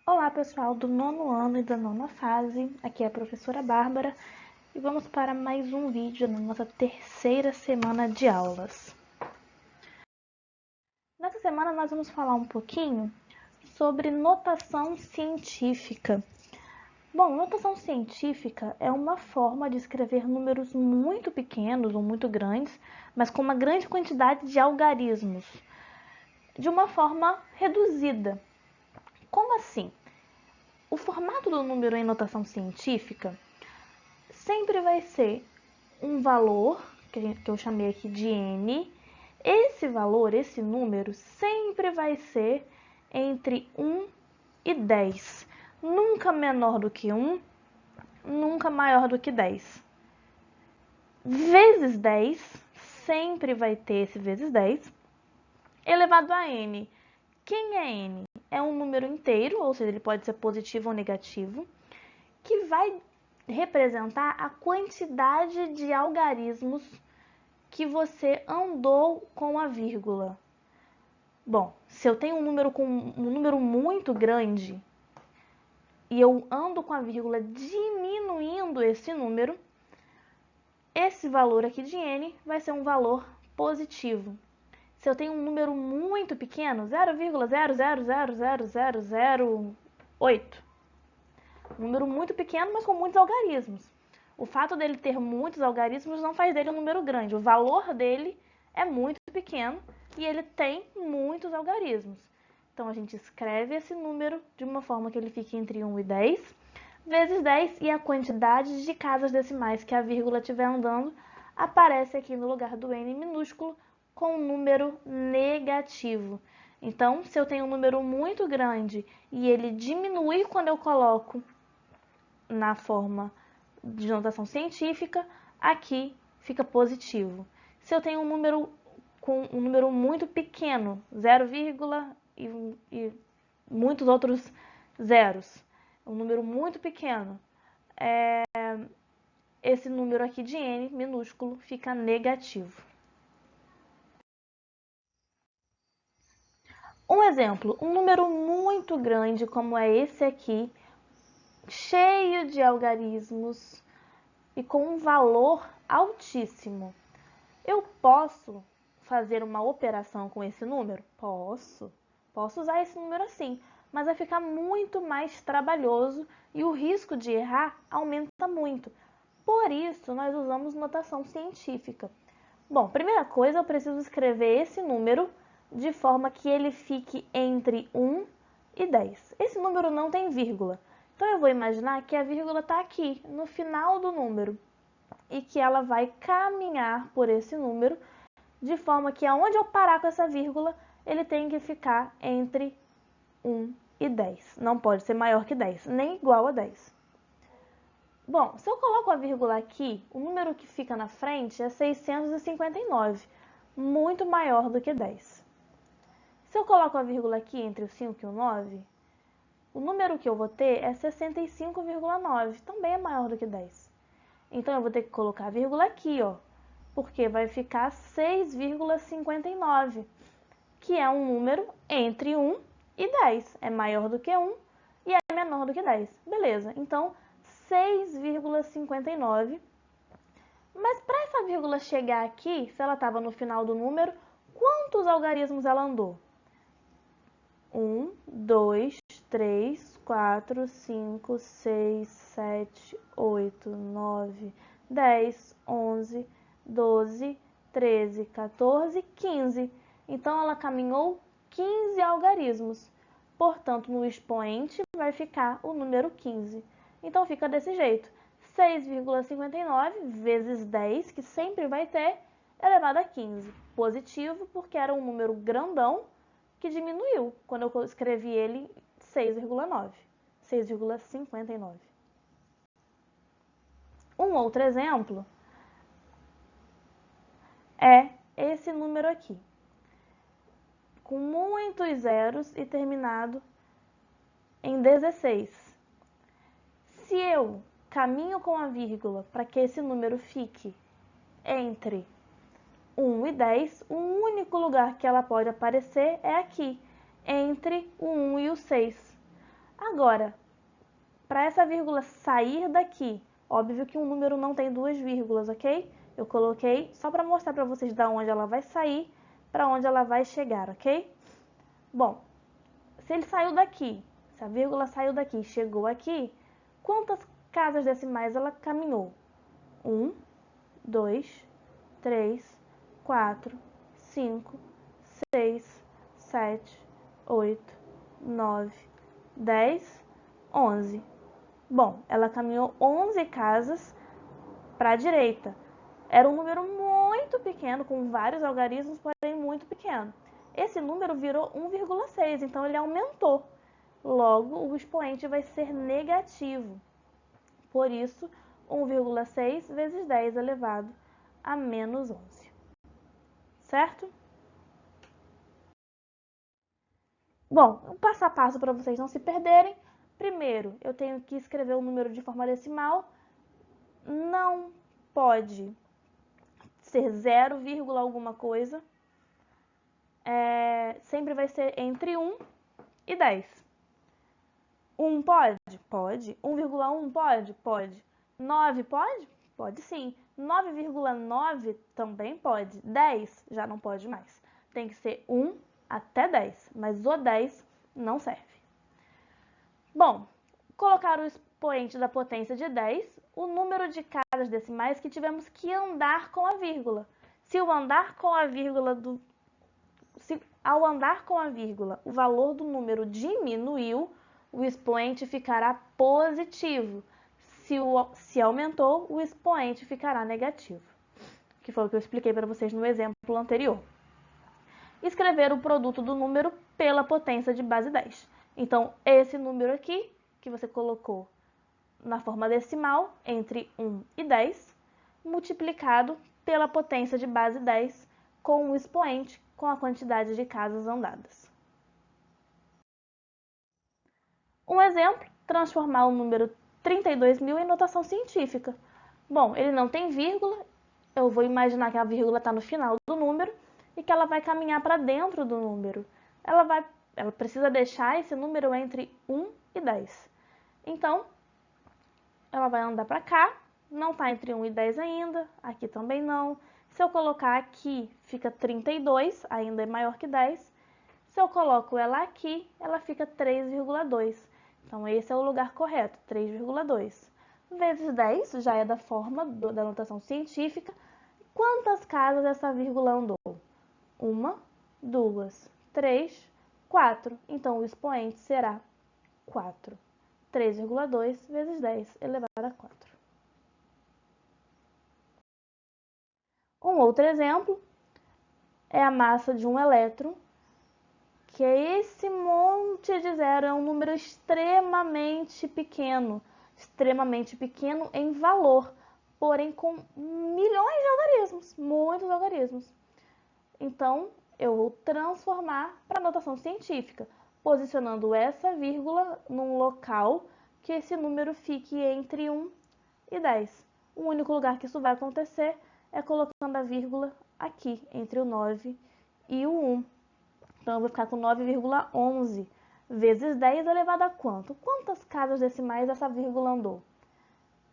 Olá, pessoal do nono ano e da nona fase, aqui é a professora Bárbara e vamos para mais um vídeo na nossa terceira semana de aulas. Nessa semana nós vamos falar um pouquinho sobre notação científica. Bom, notação científica é uma forma de escrever números muito pequenos ou muito grandes, mas com uma grande quantidade de algarismos, de uma forma reduzida. Como assim? O formato do número em notação científica sempre vai ser um valor, que eu chamei aqui de n. Esse valor, esse número, sempre vai ser entre 1 e 10. Nunca menor do que 1, nunca maior do que 10. Vezes 10, sempre vai ter esse vezes 10, elevado a n. Quem é n? É um número inteiro, ou seja, ele pode ser positivo ou negativo, que vai representar a quantidade de algarismos que você andou com a vírgula. Bom, se eu tenho um número muito grande e eu ando com a vírgula diminuindo esse número, esse valor aqui de n vai ser um valor positivo. Se eu tenho um número muito pequeno, 0,0000008, um número muito pequeno, mas com muitos algarismos. O fato dele ter muitos algarismos não faz dele um número grande. O valor dele é muito pequeno e ele tem muitos algarismos. Então, a gente escreve esse número de uma forma que ele fique entre 1 e 10, vezes 10, e a quantidade de casas decimais que a vírgula estiver andando aparece aqui no lugar do n minúsculo com um número negativo. Então, se eu tenho um número muito grande e ele diminui quando eu coloco na forma de notação científica, aqui fica positivo. Se eu tenho um número com um número muito pequeno, 0, e muitos outros zeros, um número muito pequeno, esse número aqui de n minúsculo fica negativo. Um exemplo, um número muito grande como é esse aqui, cheio de algarismos e com um valor altíssimo. Eu posso fazer uma operação com esse número? Posso. Posso usar esse número assim, mas vai ficar muito mais trabalhoso e o risco de errar aumenta muito. Por isso, nós usamos notação científica. Bom, primeira coisa, eu preciso escrever esse número de forma que ele fique entre 1 e 10. Esse número não tem vírgula, então eu vou imaginar que a vírgula está aqui, no final do número, e que ela vai caminhar por esse número, de forma que aonde eu parar com essa vírgula, ele tem que ficar entre 1 e 10. Não pode ser maior que 10, nem igual a 10. Bom, se eu coloco a vírgula aqui, o número que fica na frente é 659, muito maior do que 10. Se eu coloco a vírgula aqui entre o 5 e o 9, o número que eu vou ter é 65,9, também é maior do que 10. Então, eu vou ter que colocar a vírgula aqui, ó, porque vai ficar 6,59, que é um número entre 1 e 10. É maior do que 1 e é menor do que 10. Beleza, então 6,59. Mas para essa vírgula chegar aqui, se ela estava no final do número, quantos algarismos ela andou? 1, 2, 3, 4, 5, 6, 7, 8, 9, 10, 11, 12, 13, 14, 15. Então, ela caminhou 15 algarismos. Portanto, no expoente vai ficar o número 15. Então, fica desse jeito. 6,59 vezes 10, que sempre vai ter, elevado a 15. Positivo, porque era um número grandão, que diminuiu quando eu escrevi ele 6,9, 6,59. Um outro exemplo é esse número aqui, com muitos zeros e terminado em 16. Se eu caminho com a vírgula para que esse número fique entre 1 e 10, o único lugar que ela pode aparecer é aqui, entre o 1 e o 6. Agora, para essa vírgula sair daqui, óbvio que um número não tem duas vírgulas, ok? Eu coloquei só para mostrar para vocês de onde ela vai sair, para onde ela vai chegar, ok? Bom, se ele saiu daqui, se a vírgula saiu daqui e chegou aqui, quantas casas decimais ela caminhou? 1, 2, 3, 4, 5, 6, 7, 8, 9, 10, 11. Bom, ela caminhou 11 casas para a direita. Era um número muito pequeno, com vários algarismos, porém muito pequeno. Esse número virou 1,6, então ele aumentou. Logo, o expoente vai ser negativo. Por isso, 1,6 vezes 10 elevado a menos 11. Certo? Bom, um passo a passo para vocês não se perderem. Primeiro, eu tenho que escrever o número de forma decimal. Não pode ser 0, alguma coisa. Sempre vai ser entre 1 e 10. 1 pode? Pode. 1,1 pode? Pode. 9 pode? Pode sim. 9,9 também pode. 10 já não pode mais. Tem que ser 1 até 10, mas o 10 não serve. Bom, colocar o expoente da potência de 10, o número de casas decimais que tivemos que andar com a vírgula. Ao andar com a vírgula, o valor do número diminuiu, o expoente ficará positivo. Se aumentou, o expoente ficará negativo, que foi o que eu expliquei para vocês no exemplo anterior. Escrever o produto do número pela potência de base 10. Então, esse número aqui, que você colocou na forma decimal, entre 1 e 10, multiplicado pela potência de base 10, com o expoente, com a quantidade de casas andadas. Um exemplo, transformar o número 32.000 em notação científica. Bom, ele não tem vírgula, eu vou imaginar que a vírgula está no final do número e que ela vai caminhar para dentro do número. Ela precisa deixar esse número entre 1 e 10. Então, ela vai andar para cá, não está entre 1 e 10 ainda, aqui também não. Se eu colocar aqui, fica 32, ainda é maior que 10. Se eu coloco ela aqui, ela fica 3,2. Então, esse é o lugar correto, 3,2. Vezes 10 já é da forma da notação científica. Quantas casas essa vírgula andou? 1, 2, 3, 4. Então, o expoente será 4. 3,2 vezes 10 elevado a 4. Um outro exemplo é a massa de um elétron, que é esse monte de zero, é um número extremamente pequeno em valor, porém com milhões de algarismos, muitos algarismos. Então, eu vou transformar para a notação científica, posicionando essa vírgula num local que esse número fique entre 1 e 10. O único lugar que isso vai acontecer é colocando a vírgula aqui, entre o 9 e o 1. Então, eu vou ficar com 9,11 vezes 10 elevado a quanto? Quantas casas decimais essa vírgula andou?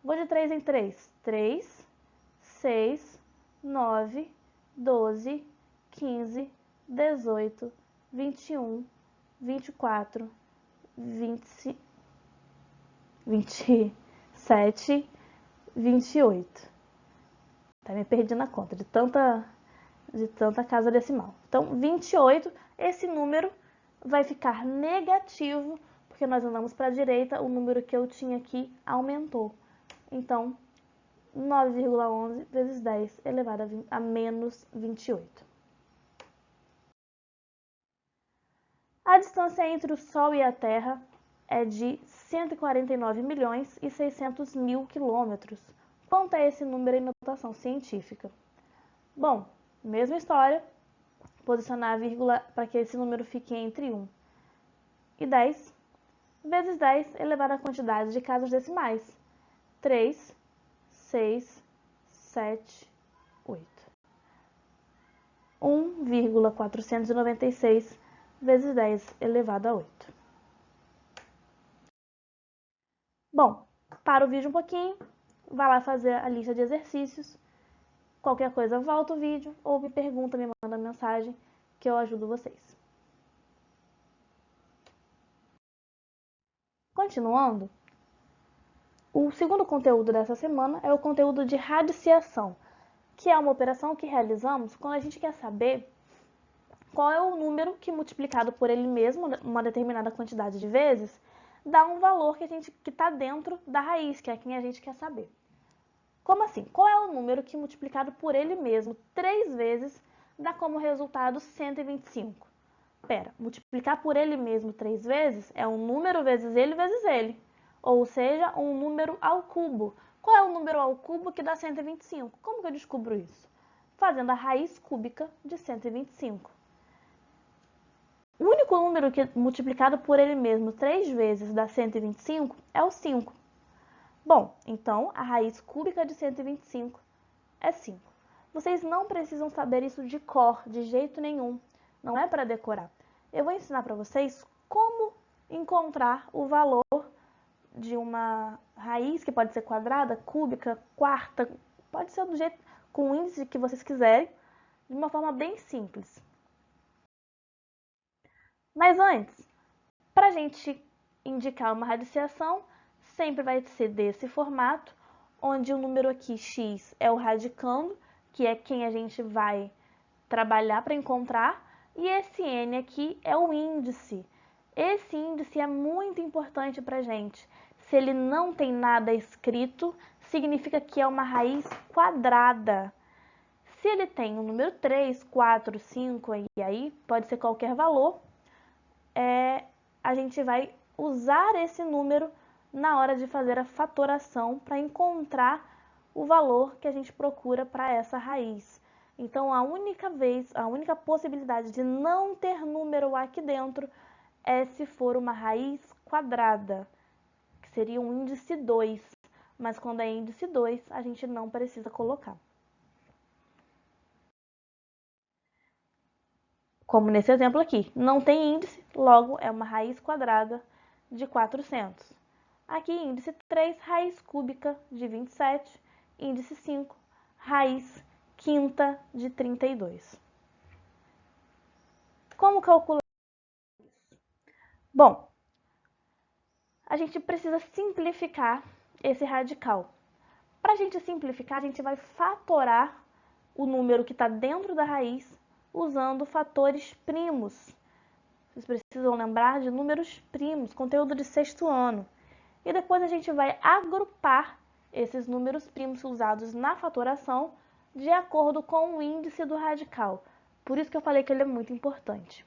Vou de 3 em 3. 3, 6, 9, 12, 15, 18, 21, 24, 20, 27, 28. Até me perdi na conta de tanta casa decimal. Então, 28, esse número vai ficar negativo, porque nós andamos para a direita, o número que eu tinha aqui aumentou. Então, 9,11 vezes 10 elevado a menos 28. A distância entre o Sol e a Terra é de 149.600.000 quilômetros. Quanto é esse número em notação científica? Bom, mesma história, posicionar a vírgula para que esse número fique entre 1 e 10, vezes 10 elevado à quantidade de casas decimais. 3, 6, 7, 8. 1,496 vezes 10 elevado a 8. Bom, para o vídeo um pouquinho, vai lá fazer a lista de exercícios. Qualquer coisa, volta o vídeo ou me pergunta, me manda mensagem que eu ajudo vocês. Continuando, o segundo conteúdo dessa semana é o conteúdo de radiciação, que é uma operação que realizamos quando a gente quer saber qual é o número que, multiplicado por ele mesmo, uma determinada quantidade de vezes, dá um valor que está dentro da raiz, que é quem a gente quer saber. Como assim? Qual é o número que, multiplicado por ele mesmo 3 vezes, dá como resultado 125? Pera, multiplicar por ele mesmo 3 vezes é um número vezes ele, ou seja, um número ao cubo. Qual é o número ao cubo que dá 125? Como que eu descubro isso? Fazendo a raiz cúbica de 125. O único número que, multiplicado por ele mesmo 3 vezes, dá 125 é o 5. Bom, então a raiz cúbica de 125 é 5. Vocês não precisam saber isso de cor, de jeito nenhum. Não é para decorar. Eu vou ensinar para vocês como encontrar o valor de uma raiz, que pode ser quadrada, cúbica, quarta, pode ser do jeito, com o índice que vocês quiserem, de uma forma bem simples. Mas antes, para a gente indicar uma radiciação, sempre vai ser desse formato, onde o número aqui x é o radicando, que é quem a gente vai trabalhar para encontrar, e esse n aqui é o índice. Esse índice é muito importante para a gente. Se ele não tem nada escrito, significa que é uma raiz quadrada. Se ele tem o número 3, 4, 5, e aí pode ser qualquer valor, a gente vai usar esse número na hora de fazer a fatoração para encontrar o valor que a gente procura para essa raiz. Então, a única possibilidade de não ter número aqui dentro é se for uma raiz quadrada, que seria um índice 2. Mas quando é índice 2, a gente não precisa colocar. Como nesse exemplo aqui, não tem índice, logo é uma raiz quadrada de 400. Aqui, índice 3, raiz cúbica de 27. Índice 5, raiz quinta de 32. Como calcular isso? Bom, a gente precisa simplificar esse radical. Para a gente simplificar, a gente vai fatorar o número que está dentro da raiz usando fatores primos. Vocês precisam lembrar de números primos, conteúdo de sexto ano. E depois a gente vai agrupar esses números primos usados na fatoração de acordo com o índice do radical. Por isso que eu falei que ele é muito importante.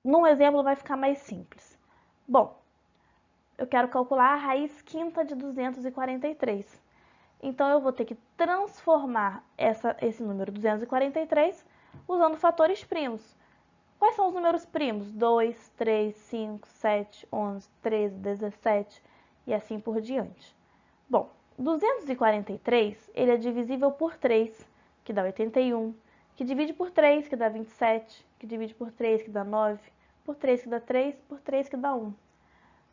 Num exemplo vai ficar mais simples. Bom, eu quero calcular a raiz quinta de 243. Então, eu vou ter que transformar esse número 243 usando fatores primos. Quais são os números primos? 2, 3, 5, 7, 11, 13, 17 e assim por diante. Bom, 243 ele é divisível por 3, que dá 81, que divide por 3, que dá 27, que divide por 3, que dá 9, por 3, que dá 3, por 3, que dá 1.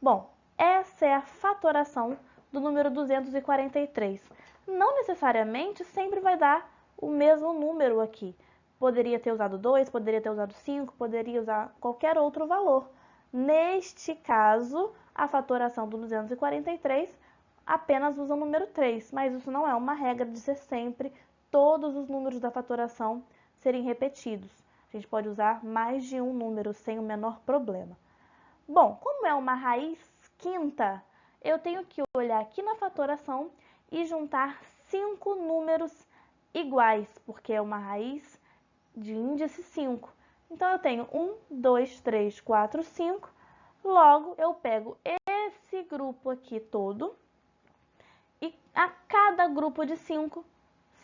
Bom, essa é a fatoração do número 243. Não necessariamente sempre vai dar o mesmo número aqui. Poderia ter usado 2, poderia ter usado 5, poderia usar qualquer outro valor. Neste caso, a fatoração do 243 apenas usa o número 3, mas isso não é uma regra de ser sempre todos os números da fatoração serem repetidos. A gente pode usar mais de um número sem o menor problema. Bom, como é uma raiz quinta, eu tenho que olhar aqui na fatoração e juntar 5 números iguais, porque é uma raiz de índice 5. Então, eu tenho 1, 2, 3, 4, 5. Logo, eu pego esse grupo aqui todo e a cada grupo de 5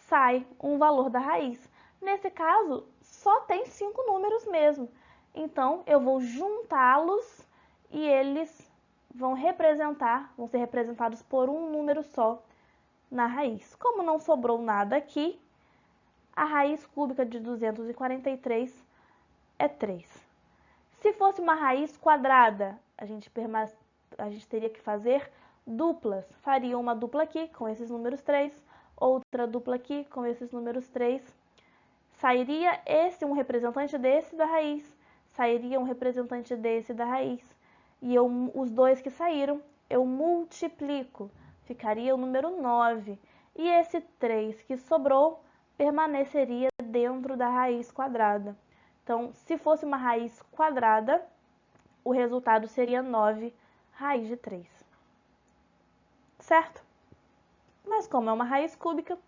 sai um valor da raiz. Nesse caso, só tem 5 números mesmo. Então, eu vou juntá-los e eles vão ser representados por um número só na raiz. Como não sobrou nada aqui, a raiz cúbica de 243 é 3. Se fosse uma raiz quadrada, a gente a gente teria que fazer duplas. Faria uma dupla aqui com esses números 3, outra dupla aqui com esses números 3. Sairia um representante desse da raiz, sairia um representante desse da raiz. E os dois que saíram, eu multiplico, ficaria o número 9. E esse 3 que sobrou permaneceria dentro da raiz quadrada. Então, se fosse uma raiz quadrada, o resultado seria 9 raiz de 3. Certo? Mas como é uma raiz cúbica,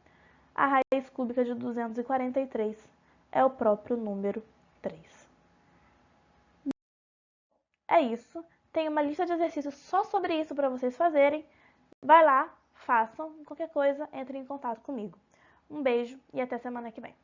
a raiz cúbica de 243 é o próprio número 3. É isso. Tem uma lista de exercícios só sobre isso para vocês fazerem. Vai lá, façam. Qualquer coisa, entrem em contato comigo. Um beijo e até semana que vem.